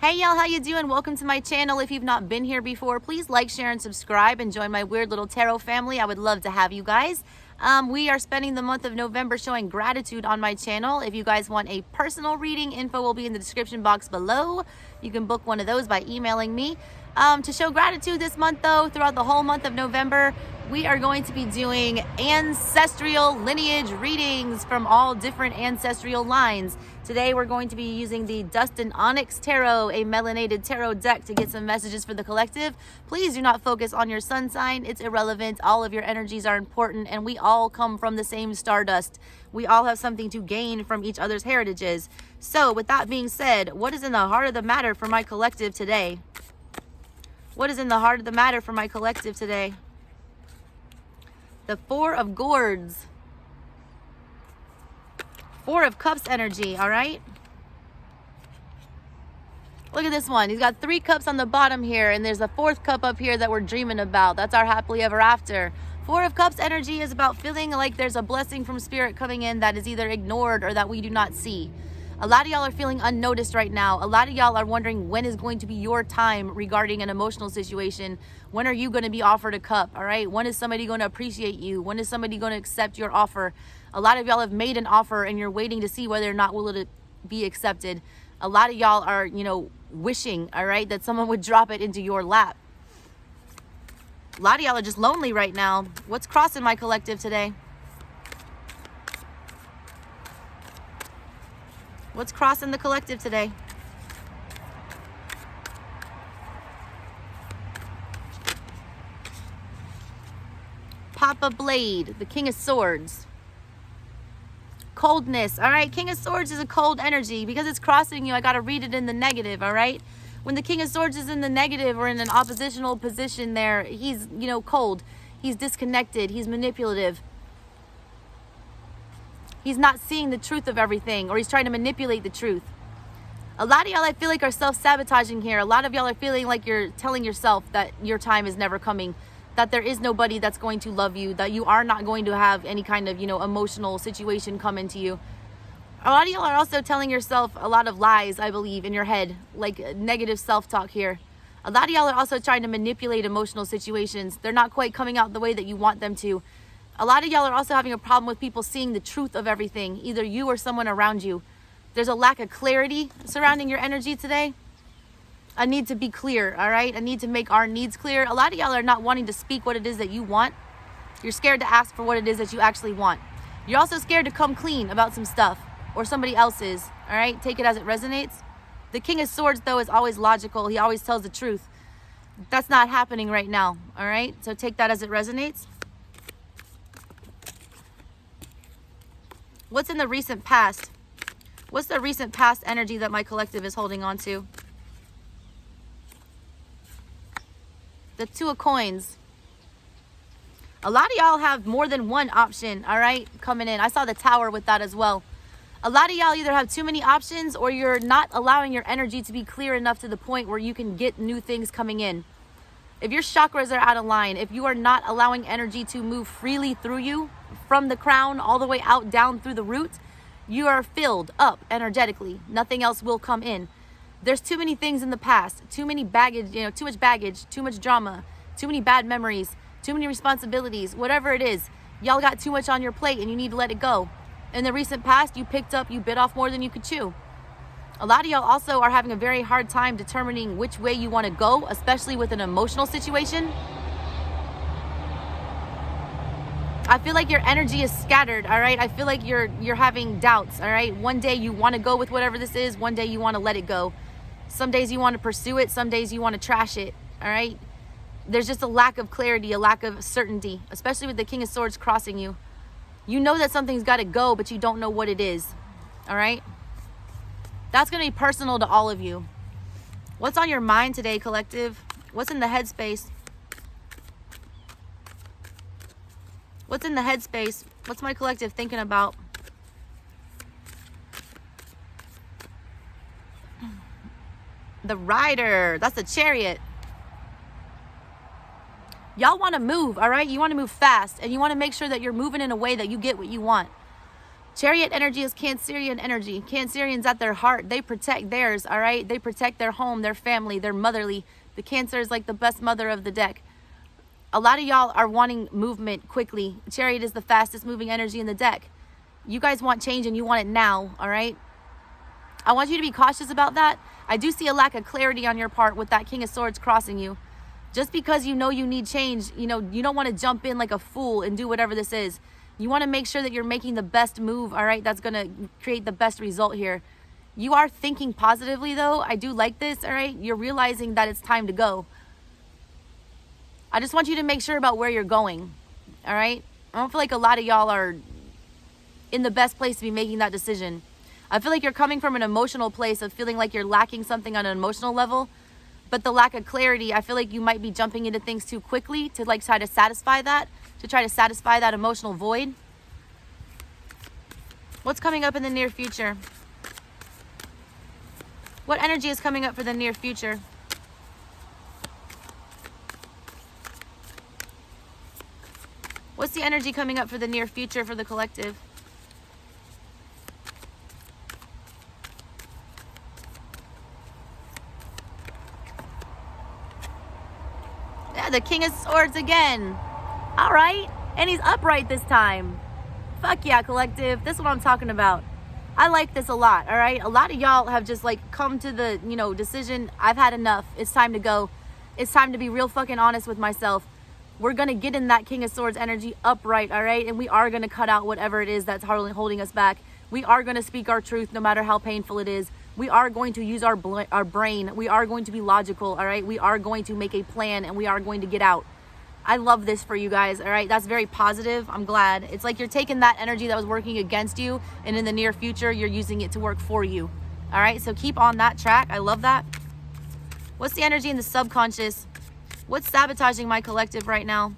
Hey y'all, how you doing? Welcome to my channel. If you've not been here before, please like, share, and subscribe and join my weird little tarot family. I would love to have you guys. We are spending the month of November showing gratitude on my channel. If you guys want a personal reading, info will be in the description box below. You can book one of those by emailing me. To show gratitude this month though, throughout the whole month of November, we are going to be doing ancestral lineage readings from all different ancestral lines. Today we're going to be using the Dust and Onyx Tarot, a melanated tarot deck, to get some messages for the collective. Please do not focus on your sun sign. It's irrelevant. All of your energies are important and we all come from the same stardust. We all have something to gain from each other's heritages. So with that being said, what is in the heart of the matter for my collective today? What is in the heart of the matter for my collective today? The Four of Gourds. Four of Cups energy, all right? Look at this one. He's got 3 cups on the bottom here, and there's a 4th cup up here that we're dreaming about. That's our happily ever after. 4 of Cups energy is about feeling like there's a blessing from spirit coming in that is either ignored or that we do not see. A lot of y'all are feeling unnoticed right now. A lot of y'all are wondering when is going to be your time regarding an emotional situation. When are you going to be offered a cup, all right? When is somebody going to appreciate you? When is somebody going to accept your offer? A lot of y'all have made an offer and you're waiting to see whether or not will it be accepted. A lot of y'all are, wishing, all right, that someone would drop it into your lap. A lot of y'all are just lonely right now. What's crossing my collective today? What's crossing the collective today? Papa Blade, the King of Swords. Coldness, all right? King of Swords is a cold energy. Because it's crossing you, I got to read it in the negative, all right? When the King of Swords is in the negative or in an oppositional position there, he's, cold. He's disconnected. He's manipulative. He's not seeing the truth of everything, or he's trying to manipulate the truth. A lot of y'all, I feel like, are self-sabotaging here. A lot of y'all are feeling like you're telling yourself that your time is never coming, that there is nobody that's going to love you, that you are not going to have any kind of, emotional situation come into you. A lot of y'all are also telling yourself a lot of lies, I believe, in your head, like negative self-talk here. A lot of y'all are also trying to manipulate emotional situations. They're not quite coming out the way that you want them to. A lot of y'all are also having a problem with people seeing the truth of everything, either you or someone around you. There's a lack of clarity surrounding your energy today. I need to be clear, all right? I need to make our needs clear. A lot of y'all are not wanting to speak what it is that you want. You're scared to ask for what it is that you actually want. You're also scared to come clean about some stuff, or somebody else's, all right? Take it as it resonates. The King of Swords, though, is always logical. He always tells the truth. That's not happening right now, all right? So take that as it resonates. What's in the recent past? What's the recent past energy that my collective is holding on to? The 2 of Coins. A lot of y'all have more than one option, all right, coming in. I saw the Tower with that as well. A lot of y'all either have too many options or you're not allowing your energy to be clear enough to the point where you can get new things coming in. If your chakras are out of line, if you are not allowing energy to move freely through you, from the crown all the way out, down through the root, you are filled up energetically. Nothing else will come in. There's too many things in the past, too many baggage, too much baggage, too much drama, too many bad memories, too many responsibilities, whatever it is. Y'all got too much on your plate and you need to let it go. In the recent past, you bit off more than you could chew. A lot of y'all also are having a very hard time determining which way you want to go, especially with an emotional situation. I feel like your energy is scattered, all right? I feel like you're having doubts, all right? One day you want to go with whatever this is. One day you want to let it go. Some days you want to pursue it. Some days you want to trash it, all right? There's just a lack of clarity, a lack of certainty, especially with the King of Swords crossing you. You know that something's got to go, but you don't know what it is, all right? That's going to be personal to all of you. What's on your mind today, collective? What's in the headspace? What's in the headspace? What's my collective thinking about? The Rider. That's the Chariot. Y'all want to move, all right? You want to move fast, and you want to make sure that you're moving in a way that you get what you want. Chariot energy is Cancerian energy. Cancerians at their heart, they protect theirs, all right? They protect their home, their family, their motherly. The Cancer is like the best mother of the deck. A lot of y'all are wanting movement quickly. Chariot is the fastest moving energy in the deck. You guys want change and you want it now, all right? I want you to be cautious about that. I do see a lack of clarity on your part with that King of Swords crossing you. Just because you know you need change, you know, you don't want to jump in like a fool and do whatever this is. You want to make sure that you're making the best move, all right? That's going to create the best result here. You are thinking positively, though. I do like this, all right? You're realizing that it's time to go. I just want you to make sure about where you're going, all right? I don't feel like a lot of y'all are in the best place to be making that decision. I feel like you're coming from an emotional place of feeling like you're lacking something on an emotional level, but the lack of clarity, I feel like you might be jumping into things too quickly to like try to satisfy that emotional void. What's coming up in the near future? What energy is coming up for the near future? What's the energy coming up for the near future for the collective? Yeah, the King of Swords again. All right. And he's upright this time. Fuck yeah, collective. This is what I'm talking about. I like this a lot, all right? A lot of y'all have just like come to the, decision. I've had enough. It's time to go. It's time to be real fucking honest with myself. We're going to get in that King of Swords energy upright, all right? And we are going to cut out whatever it is that's holding us back. We are going to speak our truth no matter how painful it is. We are going to use our brain. We are going to be logical, all right? We are going to make a plan and we are going to get out. I love this for you guys, all right? That's very positive. I'm glad. It's like you're taking that energy that was working against you and in the near future, you're using it to work for you, all right? So keep on that track. I love that. What's the energy in the subconscious? What's sabotaging my collective right now?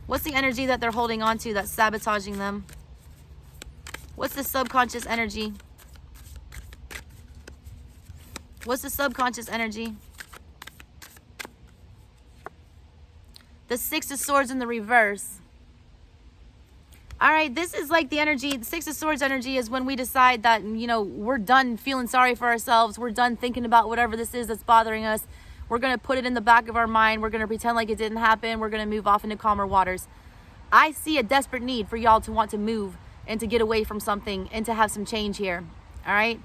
What's the energy that they're holding on to that's sabotaging them? What's the subconscious energy? What's the subconscious energy? The Six of Swords in the reverse. All right, this is like the energy, the Six of Swords energy is when we decide that, we're done feeling sorry for ourselves. We're done thinking about whatever this is that's bothering us. We're going to put it in the back of our mind. We're going to pretend like it didn't happen. We're going to move off into calmer waters. I see a desperate need for y'all to want to move and to get away from something and to have some change here. All right.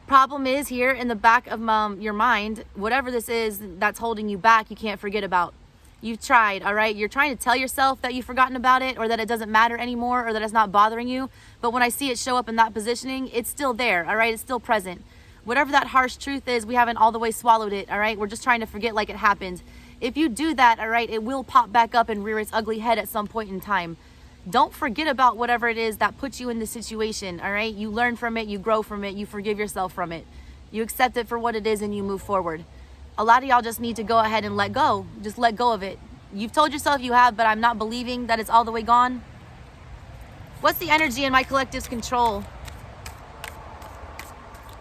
Problem is here in the back of your mind, whatever this is that's holding you back, you can't forget about. You've tried, all right? You're trying to tell yourself that you've forgotten about it or that it doesn't matter anymore or that it's not bothering you. But when I see it show up in that positioning, it's still there, all right? It's still present. Whatever that harsh truth is, we haven't all the way swallowed it, all right? We're just trying to forget like it happened. If you do that, all right, it will pop back up and rear its ugly head at some point in time. Don't forget about whatever it is that puts you in the situation, all right? You learn from it, you grow from it, you forgive yourself from it. You accept it for what it is and you move forward. A lot of y'all just need to go ahead and let go. Just let go of it. You've told yourself you have, but I'm not believing that it's all the way gone. What's the energy in my collective's control?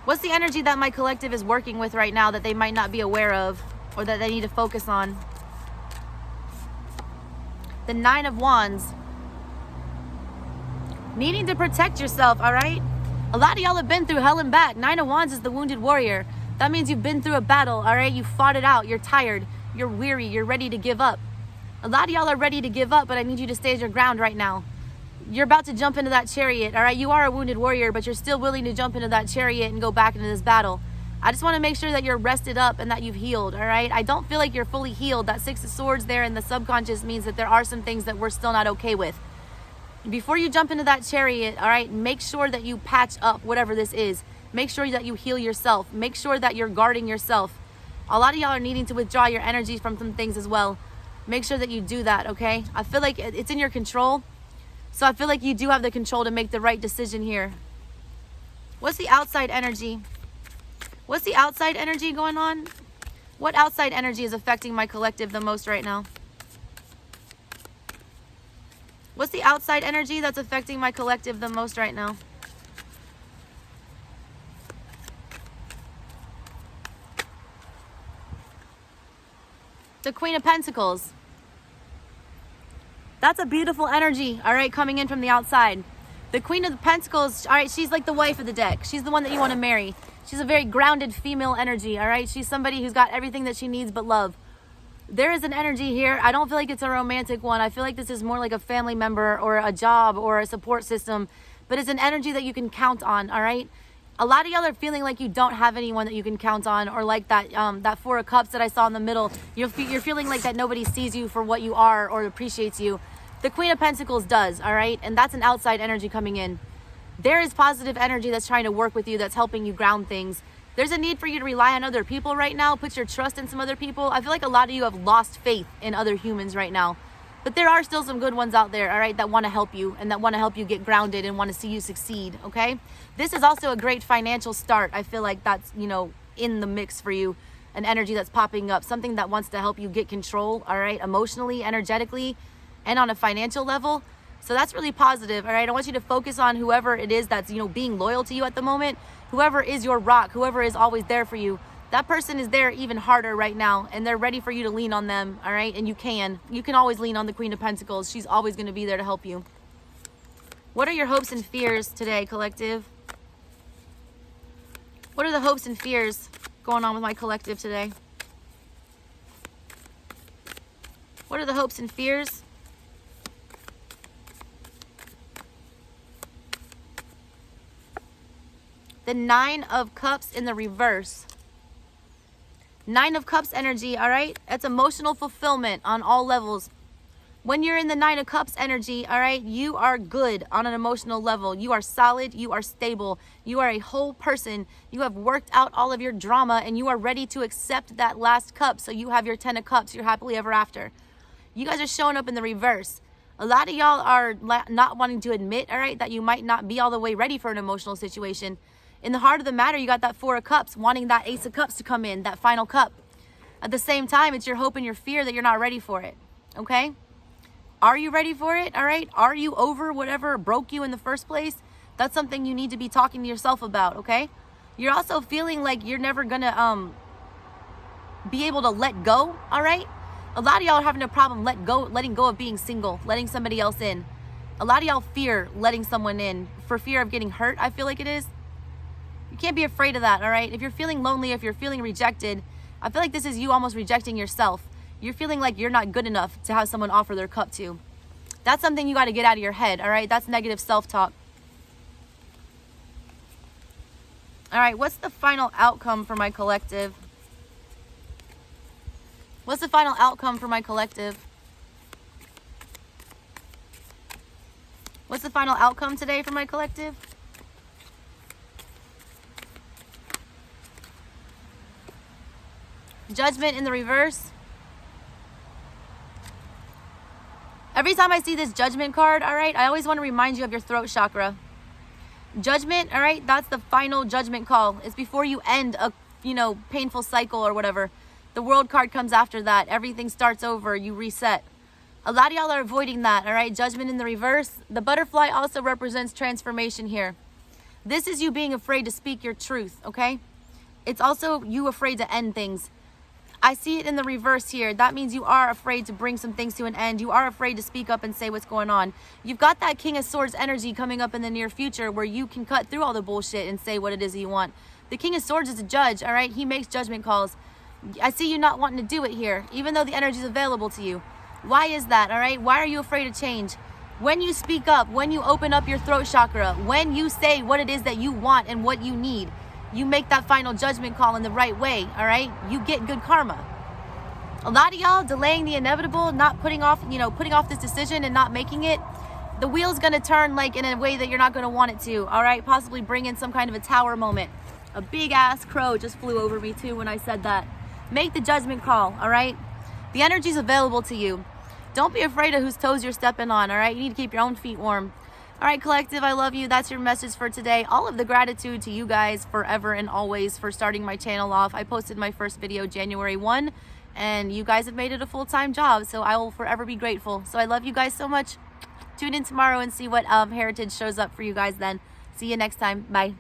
What's the energy that my collective is working with right now that they might not be aware of or that they need to focus on? The Nine of Wands. Needing to protect yourself, all right? A lot of y'all have been through hell and back. Nine of Wands is the wounded warrior. That means you've been through a battle, all right? You fought it out. You're tired. You're weary. You're ready to give up. A lot of y'all are ready to give up, but I need you to stay your ground right now. You're about to jump into that chariot, all right? You are a wounded warrior, but you're still willing to jump into that chariot and go back into this battle. I just want to make sure that you're rested up and that you've healed, all right? I don't feel like you're fully healed. That Six of Swords there in the subconscious means that there are some things that we're still not okay with. Before you jump into that chariot, all right, make sure that you patch up whatever this is. Make sure that you heal yourself. Make sure that you're guarding yourself. A lot of y'all are needing to withdraw your energy from some things as well. Make sure that you do that, okay? I feel like it's in your control. So I feel like you do have the control to make the right decision here. What's the outside energy? What's the outside energy going on? What outside energy is affecting my collective the most right now? What's the outside energy that's affecting my collective the most right now? The Queen of Pentacles. That's a beautiful energy, all right, coming in from the outside. The Queen of the Pentacles, all right, she's like the wife of the deck. She's the one that you want to marry. She's a very grounded female energy, all right? She's somebody who's got everything that she needs but love. There is an energy here. I don't feel like it's a romantic one. I feel like this is more like a family member or a job or a support system, but it's an energy that you can count on, all right? A lot of y'all are feeling like you don't have anyone that you can count on, or like that that Four of Cups that I saw in the middle. You're feeling like that nobody sees you for what you are or appreciates you. The Queen of Pentacles does, all right? And that's an outside energy coming in. There is positive energy that's trying to work with you, that's helping you ground things. There's a need for you to rely on other people right now. Put your trust in some other people. I feel like a lot of you have lost faith in other humans right now. But there are still some good ones out there, all right, that want to help you and that want to help you get grounded and want to see you succeed, okay? This is also a great financial start. I feel like that's, you know, in the mix for you. An energy that's popping up. Something that wants to help you get control, all right, emotionally, energetically, and on a financial level. So that's really positive, all right? I want you to focus on whoever it is that's, you know, being loyal to you at the moment. Whoever is your rock, whoever is always there for you. That person is there even harder right now, and they're ready for you to lean on them, all right? And you can always lean on the Queen of Pentacles. She's always going to be there to help you. What are your hopes and fears today, collective? What are the hopes and fears going on with my collective today? What are the hopes and fears? The Nine of Cups in the reverse. Nine of Cups energy, all right? That's emotional fulfillment on all levels. When you're in the Nine of Cups energy, all right, you are good on an emotional level. You are solid. You are stable. You are a whole person. You have worked out all of your drama and you are ready to accept that last cup. So you have your 10 of Cups. You're happily ever after. You guys are showing up in the reverse. A lot of y'all are not wanting to admit, all right, that you might not be all the way ready for an emotional situation. In the heart of the matter, you got that Four of Cups, wanting that Ace of Cups to come in, that final cup. At the same time, it's your hope and your fear that you're not ready for it, okay? Are you ready for it, all right? Are you over whatever broke you in the first place? That's something you need to be talking to yourself about, okay? You're also feeling like you're never gonna be able to let go, all right? A lot of y'all are having a problem letting go of being single, letting somebody else in. A lot of y'all fear letting someone in for fear of getting hurt, I feel like it is. You can't be afraid of that, all right? If you're feeling lonely, if you're feeling rejected, I feel like this is you almost rejecting yourself. You're feeling like you're not good enough to have someone offer their cup to. That's something you got to get out of your head, all right? That's negative self-talk. All right, what's the final outcome for my collective? What's the final outcome for my collective? What's the final outcome today for my collective? Judgment in the reverse. Every time I see this Judgment card, all right, I always want to remind you of your throat chakra. Judgment, all right, that's the final judgment call. It's before you end a, you know, painful cycle or whatever. The World card comes after that. Everything starts over. You reset. A lot of y'all are avoiding that, all right? Judgment in the reverse. The butterfly also represents transformation here. This is you being afraid to speak your truth, okay? It's also you afraid to end things. I see it in the reverse here. That means you are afraid to bring some things to an end. You are afraid to speak up and say what's going on. You've got that King of Swords energy coming up in the near future where you can cut through all the bullshit and say what it is that you want. The King of Swords is a judge, all right? He makes judgment calls. I see you not wanting to do it here, even though the energy is available to you. Why is that, all right? Why are you afraid of change? When you speak up, when you open up your throat chakra, when you say what it is that you want and what you need, you make that final judgment call in the right way, all right? You get good karma. A lot of y'all delaying the inevitable, not putting off this decision and not making it. The wheel's gonna turn like in a way that you're not gonna want it to, all right? Possibly bring in some kind of a tower moment. A big ass crow just flew over me too when I said that. Make the judgment call, all right? The energy's available to you. Don't be afraid of whose toes you're stepping on, all right? You need to keep your own feet warm. All right, collective, I love you. That's your message for today. All of the gratitude to you guys forever and always for starting my channel off. I posted my first video January 1, and you guys have made it a full-time job, so I will forever be grateful. So I love you guys so much. Tune in tomorrow and see what heritage shows up for you guys then. See you next time. Bye.